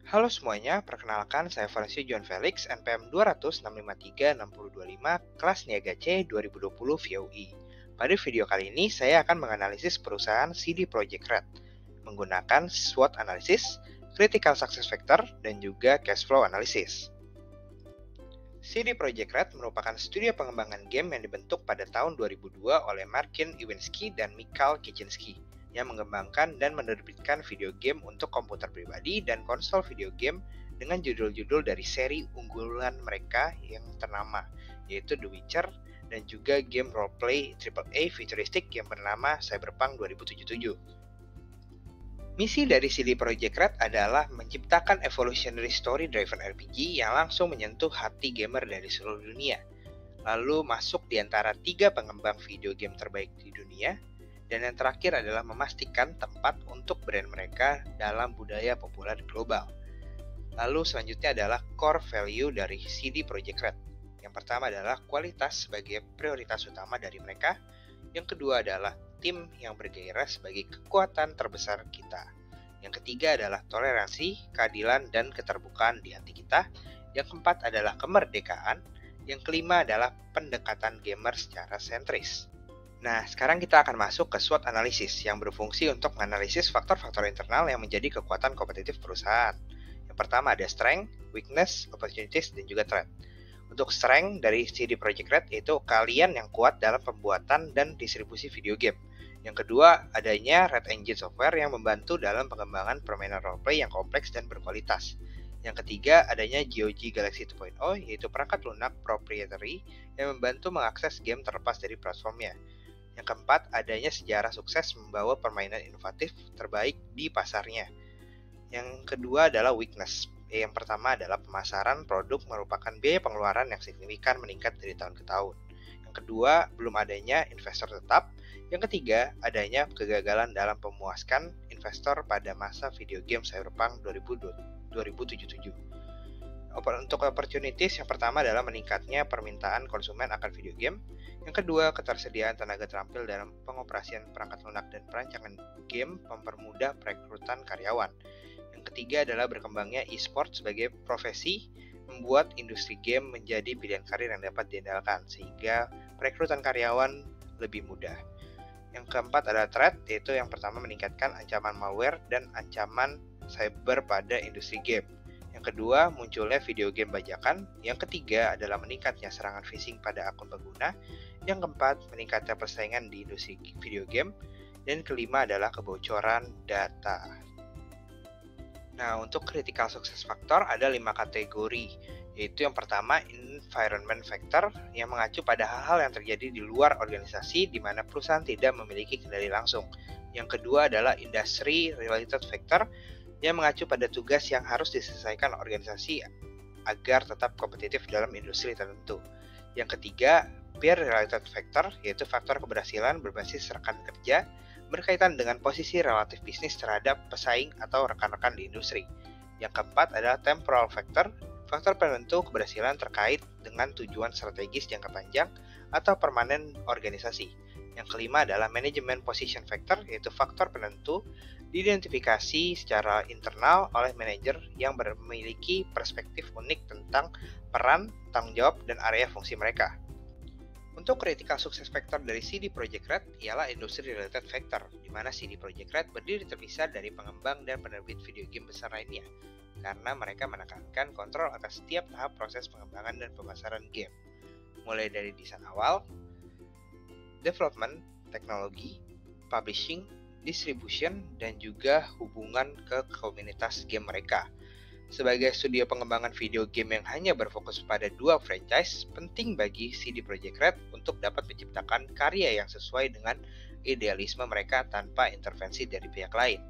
Halo semuanya, perkenalkan saya Valencio John Felix, NPM 200653625, kelas Niaga C 2020 VUI. Pada video kali ini, saya akan menganalisis perusahaan CD Projekt Red menggunakan SWOT Analysis, Critical Success Factor, dan juga Cash Flow Analysis. CD Projekt Red merupakan studio pengembangan game yang dibentuk pada tahun 2002 oleh Marcin Iwinski dan Michal Kiciński, yang mengembangkan dan menerbitkan video game untuk komputer pribadi dan konsol video game dengan judul-judul dari seri unggulan mereka yang ternama, yaitu The Witcher dan juga game roleplay AAA futuristik yang bernama Cyberpunk 2077. Misi dari CD Projekt Red adalah menciptakan evolutionary story-driven RPG yang langsung menyentuh hati gamer dari seluruh dunia, lalu masuk di antara 3 pengembang video game terbaik di dunia, dan yang terakhir adalah memastikan tempat untuk brand mereka dalam budaya populer global. Lalu selanjutnya adalah core value dari CD Projekt Red. Yang pertama adalah kualitas sebagai prioritas utama dari mereka. Yang kedua adalah tim yang bergairah sebagai kekuatan terbesar kita. Yang ketiga adalah toleransi, keadilan, dan keterbukaan di hati kita. Yang keempat adalah kemerdekaan. Yang kelima adalah pendekatan gamer secara sentris. Nah, sekarang kita akan masuk ke SWOT Analysis yang berfungsi untuk menganalisis faktor-faktor internal yang menjadi kekuatan kompetitif perusahaan. Yang pertama ada strength, weakness, opportunities, dan juga threat. Untuk strength dari CD Projekt Red yaitu kalian yang kuat dalam pembuatan dan distribusi video game. Yang kedua, adanya Red Engine Software yang membantu dalam pengembangan permainan roleplay yang kompleks dan berkualitas. Yang ketiga, adanya GOG Galaxy 2.0 yaitu perangkat lunak proprietary yang membantu mengakses game terlepas dari platformnya. Yang keempat, adanya sejarah sukses membawa permainan inovatif terbaik di pasarnya. Yang kedua adalah weakness. Yang pertama adalah pemasaran produk merupakan biaya pengeluaran yang signifikan meningkat dari tahun ke tahun. Yang kedua, belum adanya investor tetap. Yang ketiga, adanya kegagalan dalam memuaskan investor pada masa video game Cyberpunk 2077. Untuk opportunities, yang pertama adalah meningkatnya permintaan konsumen akan video game. Yang kedua, ketersediaan tenaga terampil dalam pengoperasian perangkat lunak dan perancangan game mempermudah perekrutan karyawan. Yang ketiga adalah berkembangnya e-sport sebagai profesi, membuat industri game menjadi pilihan karir yang dapat diandalkan, sehingga perekrutan karyawan lebih mudah. Yang keempat adalah threat, yaitu yang pertama meningkatkan ancaman malware dan ancaman cyber pada industri game. Yang kedua, munculnya video game bajakan. Yang ketiga adalah meningkatnya serangan phishing pada akun pengguna. Yang keempat, meningkatnya persaingan di industri video game. Dan kelima adalah kebocoran data. Nah, untuk critical success factor ada 5 kategori, yaitu yang pertama environment factor yang mengacu pada hal-hal yang terjadi di luar organisasi di mana perusahaan tidak memiliki kendali langsung. Yang kedua adalah industry related factor yang mengacu pada tugas yang harus diselesaikan organisasi agar tetap kompetitif dalam industri tertentu. Yang ketiga, peer related factor, yaitu faktor keberhasilan berbasis rekan kerja berkaitan dengan posisi relatif bisnis terhadap pesaing atau rekan-rekan di industri. Yang keempat adalah temporal factor, faktor penentu keberhasilan terkait dengan tujuan strategis jangka panjang atau permanen organisasi. Yang kelima adalah management position factor, yaitu faktor penentu diidentifikasi secara internal oleh manajer yang memiliki perspektif unik tentang peran, tanggung jawab, dan area fungsi mereka. Untuk critical success factor dari CD Projekt Red ialah industry related factor, di mana CD Projekt Red berdiri terpisah dari pengembang dan penerbit video game besar lainnya, karena mereka menekankan kontrol atas setiap tahap proses pengembangan dan pemasaran game, mulai dari desain awal, development, teknologi, publishing, distribution, dan juga hubungan ke komunitas game mereka. Sebagai studio pengembangan video game yang hanya berfokus pada 2 franchise, penting bagi CD Projekt Red untuk dapat menciptakan karya yang sesuai dengan idealisme mereka tanpa intervensi dari pihak lain.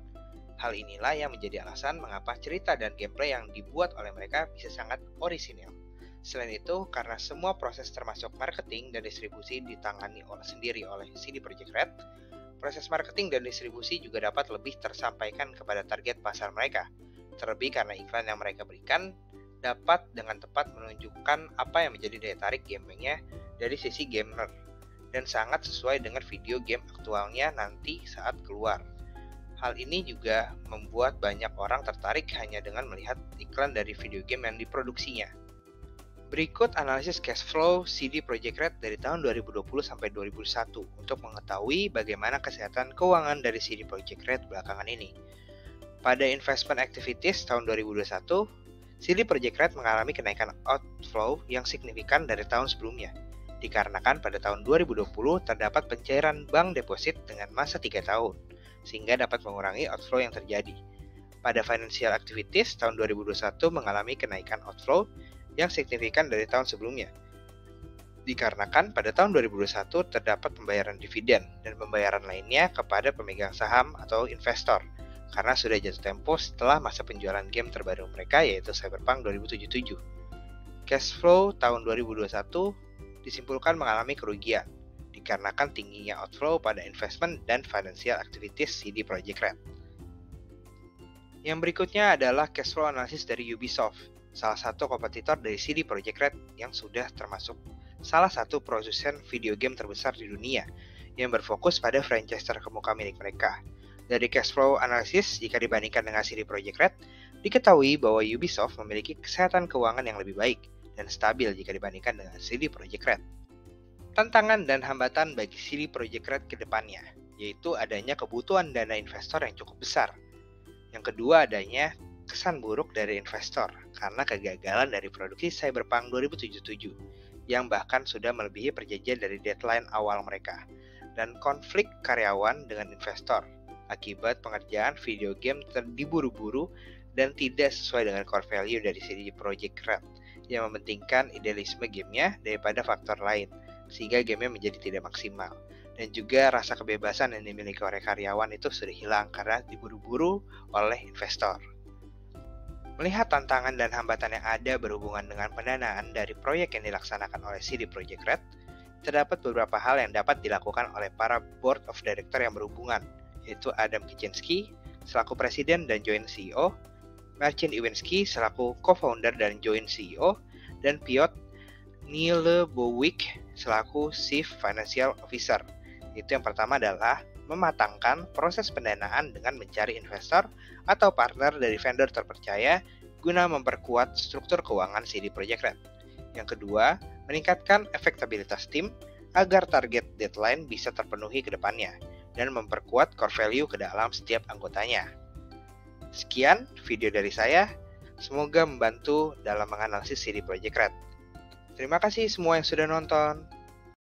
Hal inilah yang menjadi alasan mengapa cerita dan gameplay yang dibuat oleh mereka bisa sangat orisinal. Selain itu, karena semua proses termasuk marketing dan distribusi ditangani sendiri oleh CD Projekt Red, proses marketing dan distribusi juga dapat lebih tersampaikan kepada target pasar mereka. Terlebih karena iklan yang mereka berikan dapat dengan tepat menunjukkan apa yang menjadi daya tarik gamingnya dari sisi gamer dan sangat sesuai dengan video game aktualnya nanti saat keluar. Hal ini juga membuat banyak orang tertarik hanya dengan melihat iklan dari video game yang diproduksinya. Berikut analisis cash flow CD Projekt Red dari tahun 2020 sampai 2001 untuk mengetahui bagaimana kesehatan keuangan dari CD Projekt Red belakangan ini. Pada investment activities tahun 2021, CD Projekt Red mengalami kenaikan outflow yang signifikan dari tahun sebelumnya, dikarenakan pada tahun 2020 terdapat pencairan bank deposit dengan masa 3 tahun, sehingga dapat mengurangi outflow yang terjadi. Pada financial activities tahun 2021 mengalami kenaikan outflow yang signifikan dari tahun sebelumnya, dikarenakan pada tahun 2021 terdapat pembayaran dividen dan pembayaran lainnya kepada pemegang saham atau investor, karena sudah jatuh tempo setelah masa penjualan game terbaru mereka yaitu Cyberpunk 2077. Cash flow tahun 2021 disimpulkan mengalami kerugian, dikarenakan tingginya outflow pada investment dan financial activities CD Projekt Red. Yang berikutnya adalah cash flow analysis dari Ubisoft, salah satu kompetitor dari CD Projekt Red yang sudah termasuk salah satu produsen video game terbesar di dunia yang berfokus pada franchise terkemuka milik mereka. Dari cash flow analysis, jika dibandingkan dengan CD Projekt Red, diketahui bahwa Ubisoft memiliki kesehatan keuangan yang lebih baik dan stabil jika dibandingkan dengan CD Projekt Red. Tantangan dan hambatan bagi CD Projekt Red ke depannya, yaitu adanya kebutuhan dana investor yang cukup besar. Yang kedua, adanya kesan buruk dari investor karena kegagalan dari produksi Cyberpunk 2077 yang bahkan sudah melebihi perjanjian dari deadline awal mereka, dan konflik karyawan dengan investor akibat pengerjaan video game diburu-buru dan tidak sesuai dengan core value dari CD Projekt Red yang mementingkan idealisme gamenya daripada faktor lain, sehingga gamenya menjadi tidak maksimal. Dan juga rasa kebebasan yang dimiliki oleh karyawan itu sudah hilang karena diburu-buru oleh investor. Melihat tantangan dan hambatan yang ada berhubungan dengan pendanaan dari proyek yang dilaksanakan oleh CD Projekt Red, terdapat beberapa hal yang dapat dilakukan oleh para board of director yang berhubungan, yaitu Adam Kiciński selaku presiden dan joint CEO, Marcin Iwinski selaku co-founder dan joint CEO, dan Piotr Nielebowick selaku Chief Financial Officer. Itu yang pertama adalah mematangkan proses pendanaan dengan mencari investor atau partner dari vendor terpercaya guna memperkuat struktur keuangan CD Projekt Red. Yang kedua, meningkatkan efektabilitas tim agar target deadline bisa terpenuhi ke depannya dan memperkuat core value ke dalam setiap anggotanya. Sekian video dari saya, semoga membantu dalam menganalisis CD Projekt Red. Terima kasih semua yang sudah nonton.